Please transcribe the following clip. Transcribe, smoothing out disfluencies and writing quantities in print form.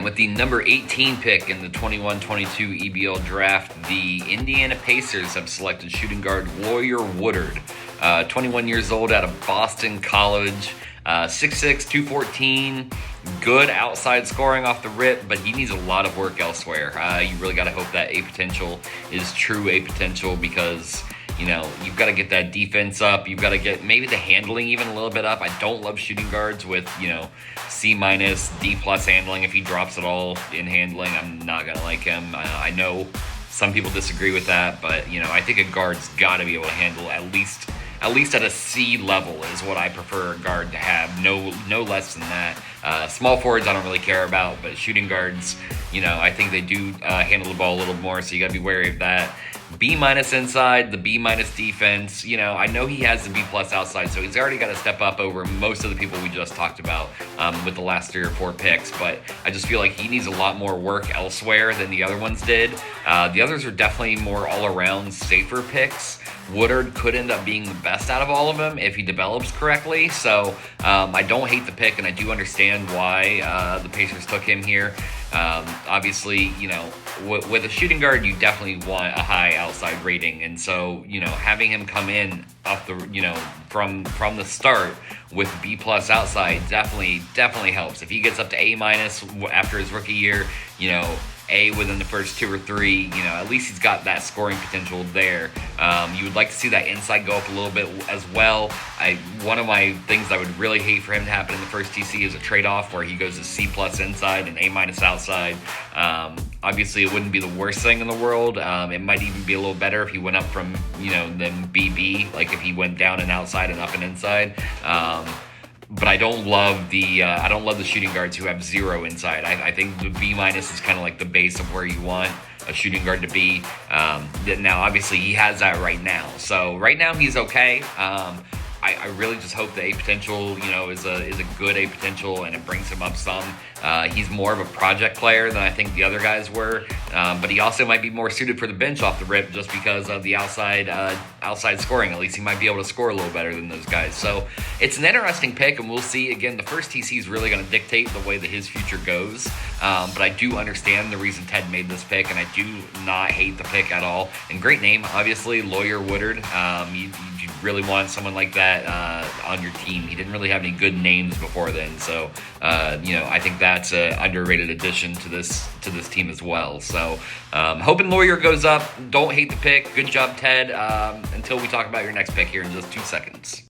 And with the number 18 pick in the 21-22 EBL Draft, the Indiana Pacers have selected shooting guard Lawyer Woodard, 21 years old, out of Boston College, 6'6", 214, good outside scoring off the rip, but he needs a lot of work elsewhere. You really got to hope that A potential is true A potential, because you've got to get that defense up. You've got to get maybe the handling even a little bit up. I don't love shooting guards with, C-, D+ handling. If he drops it all in handling, I'm not going to like him. I know some people disagree with that, but, I think a guard's got to be able to handle at least at a C level is what I prefer a guard to have. No less than that. Small forwards I don't really care about, but shooting guards, I think they do handle the ball a little more, so you got to be wary of that. B- inside, the B- defense. I know he has the B+ outside, so he's already got to step up over most of the people we just talked about with the last 3 or 4 picks. But I just feel like he needs a lot more work elsewhere than the other ones did. The others are definitely more all-around safer picks. Woodard could end up being the best out of all of them if he develops correctly. So I don't hate the pick, and I do understand why the Pacers took him here. Obviously, with a shooting guard, you definitely want a high outside rating. And so, having him come in off the, from the start with B+ outside definitely helps. If he gets up to A- after his rookie year, A within the first 2 or 3, at least he's got that scoring potential there. You would like to see that inside go up a little bit as well. One of my things I would really hate for him to happen in the first TC is a trade-off where he goes to C+ inside and A- outside. Obviously, it wouldn't be the worst thing in the world. It might even be a little better if he went up from, then BB, like if he went down and outside and up and inside. But I don't love the shooting guards who have 0 inside. I think the B- is kind of like the base of where you want a shooting guard to be. Now, obviously, he has that right now. So right now he's okay. I really just hope the A potential, is a good A potential, and it brings him up some. He's more of a project player than I think the other guys were, but he also might be more suited for the bench off the rip just because of the outside scoring. At least he might be able to score a little better than those guys. So it's an interesting pick, and we'll see. Again, the first TC is really going to dictate the way that his future goes, but I do understand the reason Ted made this pick, and I do not hate the pick at all. And great name, obviously, Lawyer Woodard. You really want someone like that on your team. He didn't really have any good names before then, so I think that's an underrated addition to this team as well. So hoping Lawyer goes up. Don't hate the pick. Good job, Ted. Until we talk about your next pick here in just 2 seconds.